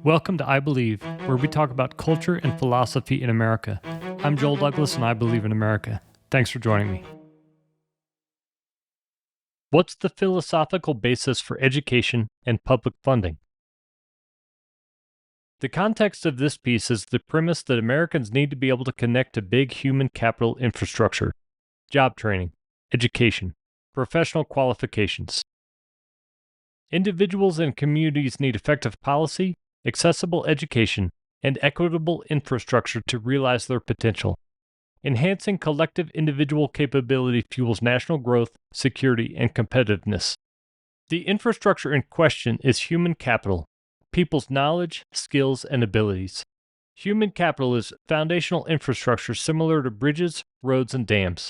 Welcome to I Believe, where we talk about culture and philosophy in America. I'm Joel Douglas, and I believe in America. Thanks for joining me. What's the philosophical basis for education and public funding? The context of this piece is the premise that Americans need to be able to connect to big human capital infrastructure, job training, education, professional qualifications. Individuals and communities need effective policy, accessible education, and equitable infrastructure to realize their potential. Enhancing collective individual capability fuels national growth, security, and competitiveness. The infrastructure in question is human capital, people's knowledge, skills, and abilities. Human capital is foundational infrastructure similar to bridges, roads, and dams.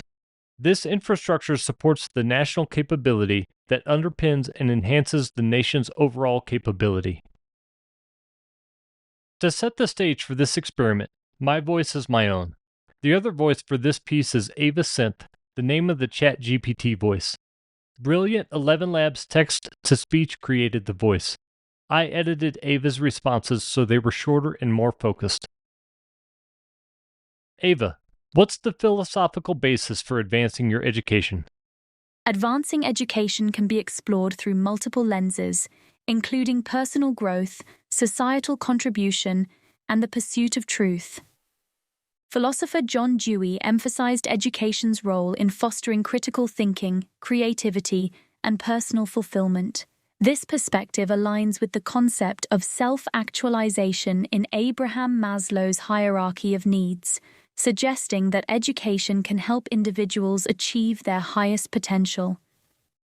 This infrastructure supports the national capability that underpins and enhances the nation's overall capability. To set the stage for this experiment, my voice is my own. The other voice for this piece is Ava Synth, the name of the ChatGPT voice. Brilliant 11 Labs text-to-speech created the voice. I edited Ava's responses so they were shorter and more focused. Ava, what's the philosophical basis for advancing your education? Advancing education can be explored through multiple lenses, including personal growth, societal contribution, and the pursuit of truth. Philosopher John Dewey emphasized education's role in fostering critical thinking, creativity, and personal fulfillment. This perspective aligns with the concept of self-actualization in Abraham Maslow's hierarchy of needs, suggesting that education can help individuals achieve their highest potential.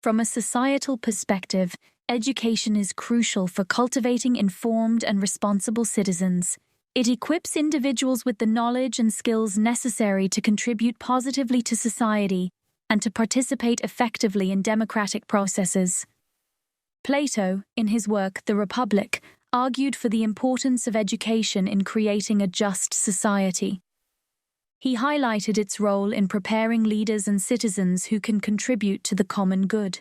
From a societal perspective, education is crucial for cultivating informed and responsible citizens. It equips individuals with the knowledge and skills necessary to contribute positively to society and to participate effectively in democratic processes. Plato, in his work The Republic, argued for the importance of education in creating a just society. He highlighted its role in preparing leaders and citizens who can contribute to the common good.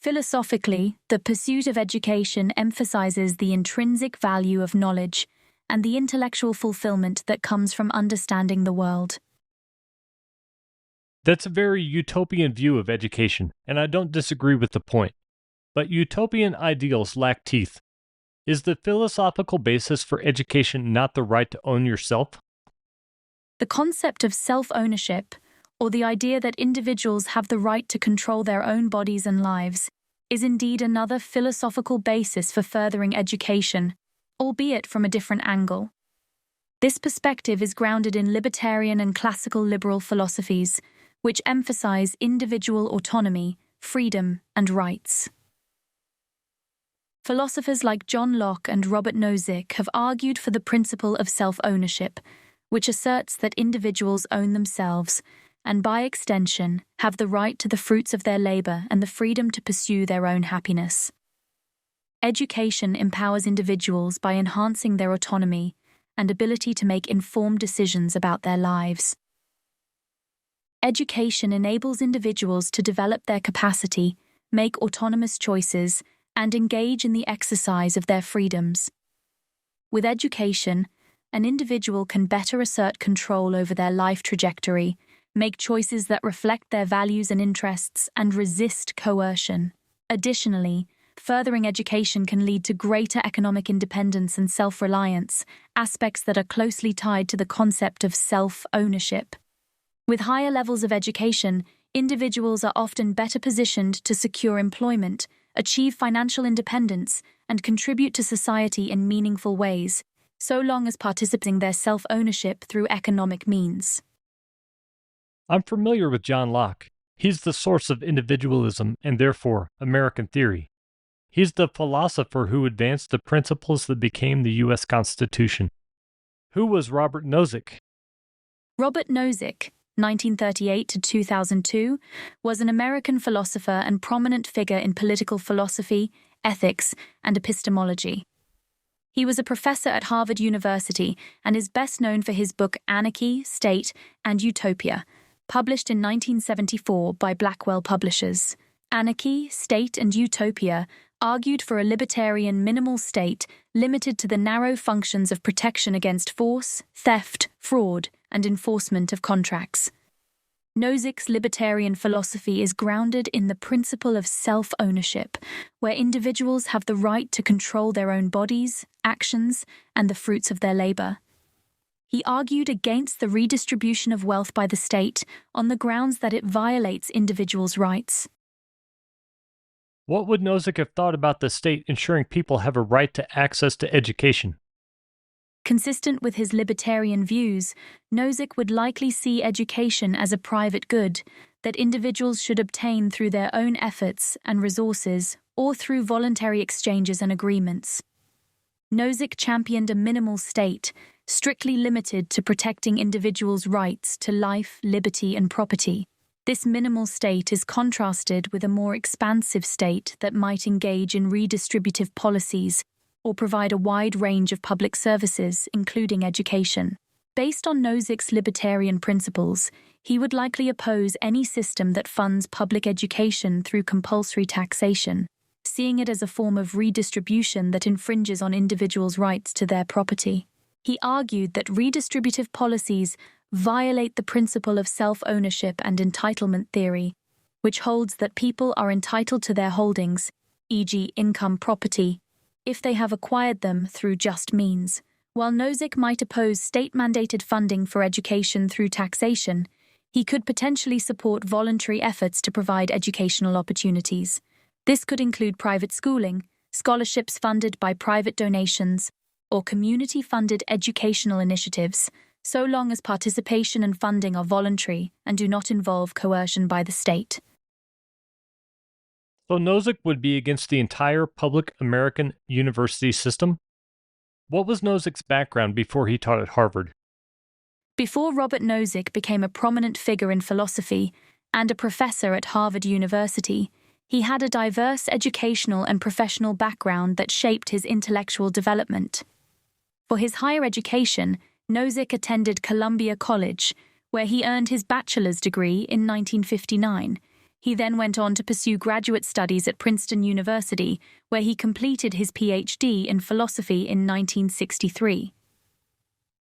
Philosophically, the pursuit of education emphasizes the intrinsic value of knowledge and the intellectual fulfillment that comes from understanding the world. That's a very utopian view of education, and I don't disagree with the point. But utopian ideals lack teeth. Is the philosophical basis for education not the right to own yourself? The concept of self-ownership, or the idea that individuals have the right to control their own bodies and lives, is indeed another philosophical basis for furthering education, albeit from a different angle. This perspective is grounded in libertarian and classical liberal philosophies, which emphasize individual autonomy, freedom, and rights. Philosophers like John Locke and Robert Nozick have argued for the principle of self-ownership, which asserts that individuals own themselves and, by extension, have the right to the fruits of their labor and the freedom to pursue their own happiness. Education empowers individuals by enhancing their autonomy and ability to make informed decisions about their lives. Education enables individuals to develop their capacity, make autonomous choices, and engage in the exercise of their freedoms. With education, an individual can better assert control over their life trajectory, make choices that reflect their values and interests, and resist coercion. Additionally, furthering education can lead to greater economic independence and self-reliance, aspects that are closely tied to the concept of self-ownership. With higher levels of education, individuals are often better positioned to secure employment, achieve financial independence, and contribute to society in meaningful ways, so long as participating their self-ownership through economic means. I'm familiar with John Locke. He's the source of individualism and therefore American theory. He's the philosopher who advanced the principles that became the U.S. Constitution. Who was Robert Nozick? Robert Nozick, 1938 to 2002, was an American philosopher and prominent figure in political philosophy, ethics, and epistemology. He was a professor at Harvard University and is best known for his book Anarchy, State, and Utopia, published in 1974 by Blackwell Publishers. Anarchy, State, and Utopia argued for a libertarian minimal state limited to the narrow functions of protection against force, theft, fraud, and enforcement of contracts. Nozick's libertarian philosophy is grounded in the principle of self-ownership, where individuals have the right to control their own bodies, actions, and the fruits of their labor. He argued against the redistribution of wealth by the state on the grounds that it violates individuals' rights. What would Nozick have thought about the state ensuring people have a right to access to education? Consistent with his libertarian views, Nozick would likely see education as a private good that individuals should obtain through their own efforts and resources or through voluntary exchanges and agreements. Nozick championed a minimal state, strictly limited to protecting individuals' rights to life, liberty, and property. This minimal state is contrasted with a more expansive state that might engage in redistributive policies or provide a wide range of public services, including education. Based on Nozick's libertarian principles, he would likely oppose any system that funds public education through compulsory taxation, seeing it as a form of redistribution that infringes on individuals' rights to their property. He argued that redistributive policies violate the principle of self-ownership and entitlement theory, which holds that people are entitled to their holdings, e.g. income property, if they have acquired them through just means. While Nozick might oppose state-mandated funding for education through taxation, he could potentially support voluntary efforts to provide educational opportunities. This could include private schooling, scholarships funded by private donations, or community-funded educational initiatives, so long as participation and funding are voluntary and do not involve coercion by the state. So Nozick would be against the entire public American university system? What was Nozick's background before he taught at Harvard? Before Robert Nozick became a prominent figure in philosophy and a professor at Harvard University, he had a diverse educational and professional background that shaped his intellectual development. For his higher education, Nozick attended Columbia College, where he earned his bachelor's degree in 1959. He then went on to pursue graduate studies at Princeton University, where he completed his PhD in philosophy in 1963.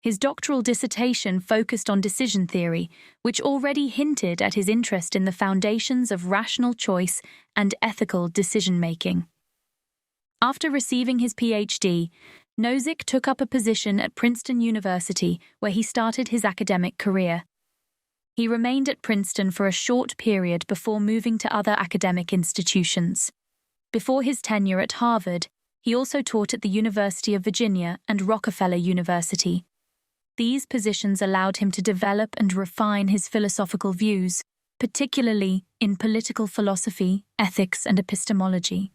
His doctoral dissertation focused on decision theory, which already hinted at his interest in the foundations of rational choice and ethical decision-making. After receiving his PhD, Nozick took up a position at Princeton University, where he started his academic career. He remained at Princeton for a short period before moving to other academic institutions. Before his tenure at Harvard, he also taught at the University of Virginia and Rockefeller University. These positions allowed him to develop and refine his philosophical views, particularly in political philosophy, ethics, and epistemology.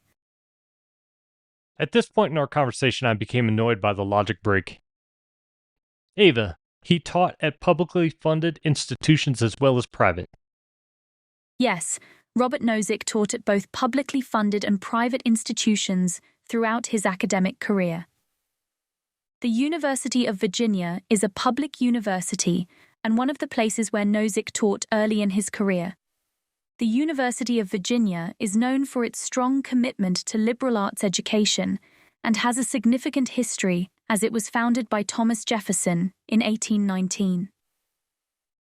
At this point in our conversation, I became annoyed by the logic break. Ava, he taught at publicly funded institutions as well as private. Yes, Robert Nozick taught at both publicly funded and private institutions throughout his academic career. The University of Virginia is a public university and one of the places where Nozick taught early in his career. The University of Virginia is known for its strong commitment to liberal arts education and has a significant history as it was founded by Thomas Jefferson in 1819.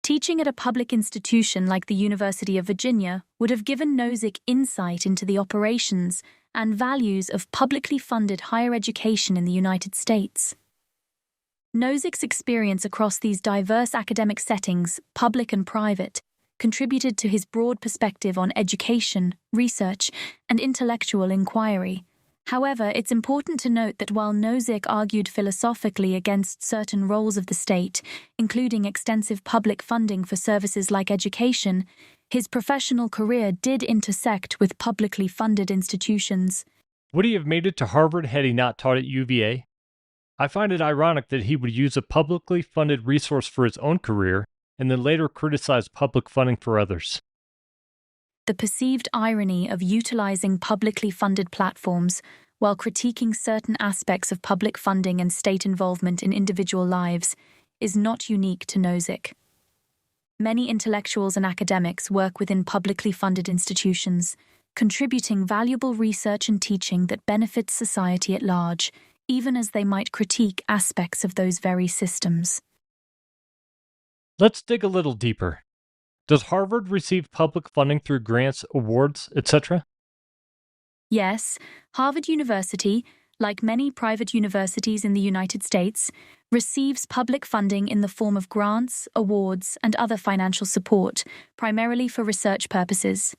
Teaching at a public institution like the University of Virginia would have given Nozick insight into the operations and values of publicly funded higher education in the United States. Nozick's experience across these diverse academic settings, public and private, contributed to his broad perspective on education, research, and intellectual inquiry. However, it's important to note that while Nozick argued philosophically against certain roles of the state, including extensive public funding for services like education, his professional career did intersect with publicly funded institutions. Would he have made it to Harvard had he not taught at UVA? I find it ironic that he would use a publicly funded resource for his own career and then later criticize public funding for others. The perceived irony of utilizing publicly funded platforms while critiquing certain aspects of public funding and state involvement in individual lives is not unique to Nozick. Many intellectuals and academics work within publicly funded institutions, contributing valuable research and teaching that benefits society at large, even as they might critique aspects of those very systems. Let's dig a little deeper. Does Harvard receive public funding through grants, awards, etc.? Yes, Harvard University, like many private universities in the United States, receives public funding in the form of grants, awards, and other financial support, primarily for research purposes.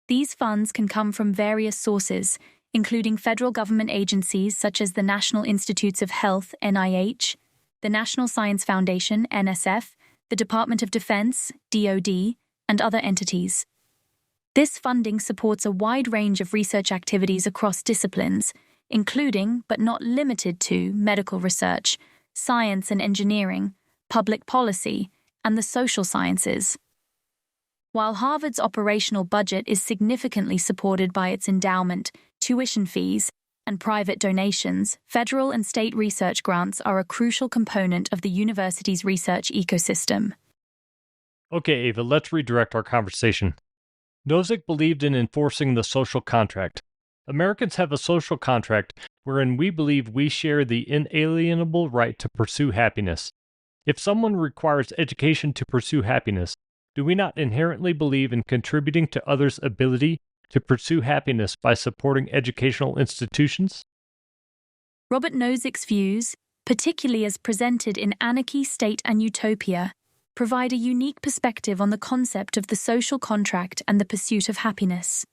These funds can come from various sources, including federal government agencies such as the National Institutes of Health, NIH, the National Science Foundation, NSF, the Department of Defense, DoD, and other entities. This funding supports a wide range of research activities across disciplines, including, but not limited to, medical research, science and engineering, public policy, and the social sciences. While Harvard's operational budget is significantly supported by its endowment, tuition fees, and private donations, federal and state research grants are a crucial component of the university's research ecosystem. Okay, Ava, let's redirect our conversation. Nozick believed in enforcing the social contract. Americans have a social contract wherein we believe we share the inalienable right to pursue happiness. If someone requires education to pursue happiness, do we not inherently believe in contributing to others' ability to pursue happiness by supporting educational institutions? Robert Nozick's views, particularly as presented in Anarchy, State and Utopia, provide a unique perspective on the concept of the social contract and the pursuit of happiness.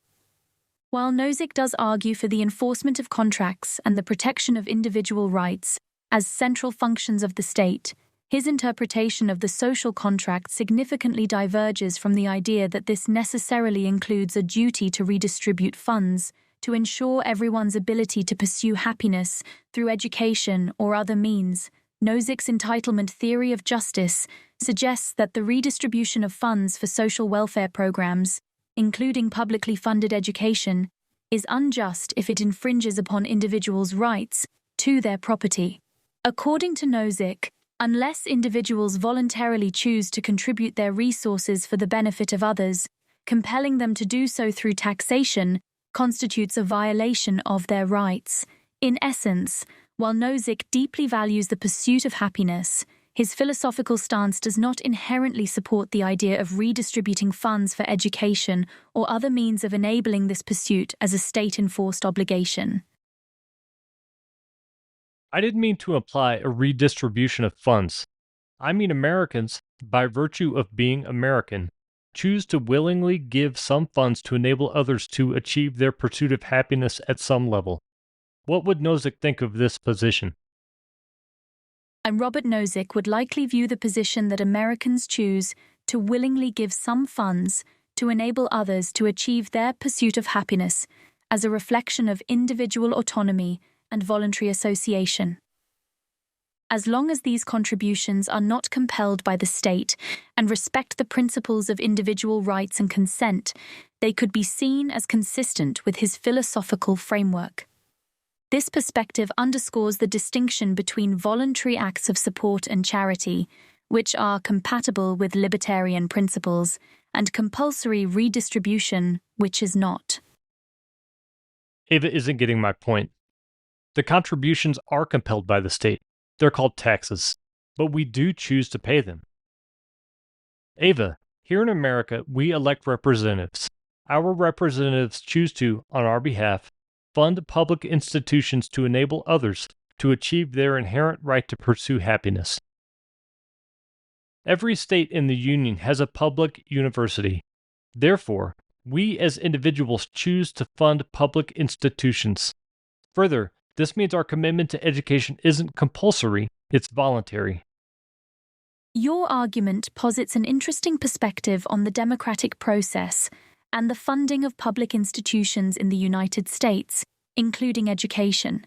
While Nozick does argue for the enforcement of contracts and the protection of individual rights as central functions of the state, his interpretation of the social contract significantly diverges from the idea that this necessarily includes a duty to redistribute funds to ensure everyone's ability to pursue happiness through education or other means. Nozick's entitlement theory of justice suggests that the redistribution of funds for social welfare programs, including publicly funded education, is unjust if it infringes upon individuals' rights to their property. According to Nozick, unless individuals voluntarily choose to contribute their resources for the benefit of others, compelling them to do so through taxation constitutes a violation of their rights. In essence, while Nozick deeply values the pursuit of happiness, his philosophical stance does not inherently support the idea of redistributing funds for education or other means of enabling this pursuit as a state-enforced obligation. I didn't mean to imply a redistribution of funds. I mean Americans, by virtue of being American, choose to willingly give some funds to enable others to achieve their pursuit of happiness at some level. What would Nozick think of this position? And Robert Nozick would likely view the position that Americans choose to willingly give some funds to enable others to achieve their pursuit of happiness as a reflection of individual autonomy and voluntary association. As long as these contributions are not compelled by the state and respect the principles of individual rights and consent, they could be seen as consistent with his philosophical framework. This perspective underscores the distinction between voluntary acts of support and charity, which are compatible with libertarian principles, and compulsory redistribution, which is not. Ava isn't getting my point. The contributions are compelled by the state. They're called taxes, but we do choose to pay them. Ava, here in America, we elect representatives. Our representatives choose to, on our behalf, fund public institutions to enable others to achieve their inherent right to pursue happiness. Every state in the Union has a public university. Therefore, we as individuals choose to fund public institutions. Further, this means our commitment to education isn't compulsory, it's voluntary. Your argument posits an interesting perspective on the democratic process and the funding of public institutions in the United States, including education.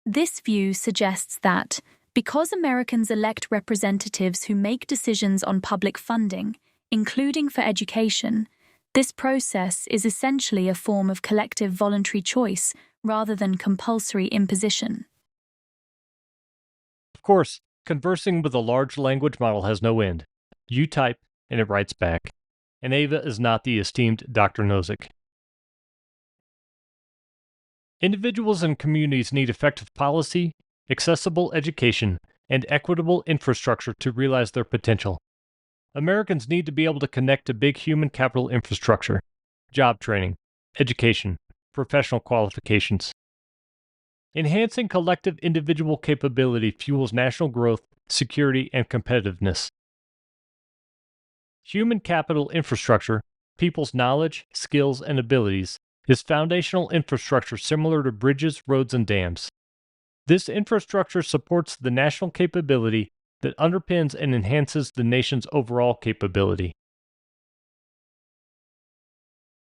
This view suggests that, because Americans elect representatives who make decisions on public funding, including for education, this process is essentially a form of collective voluntary choice rather than compulsory imposition. Of course, conversing with a large language model has no end. You type, and it writes back. And Ava is not the esteemed Dr. Nozick. Individuals and communities need effective policy, accessible education, and equitable infrastructure to realize their potential. Americans need to be able to connect to big human capital infrastructure, job training, education, professional qualifications. Enhancing collective individual capability fuels national growth, security, and competitiveness. Human capital infrastructure, people's knowledge, skills, and abilities, is foundational infrastructure similar to bridges, roads, and dams. This infrastructure supports the national capability that underpins and enhances the nation's overall capability.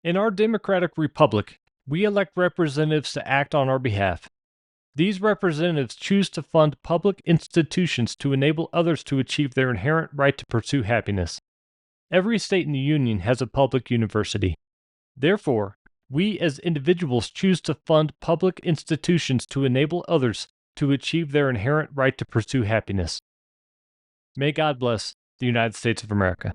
In our democratic republic, we elect representatives to act on our behalf. These representatives choose to fund public institutions to enable others to achieve their inherent right to pursue happiness. Every state in the Union has a public university. Therefore, we as individuals choose to fund public institutions to enable others to achieve their inherent right to pursue happiness. May God bless the United States of America.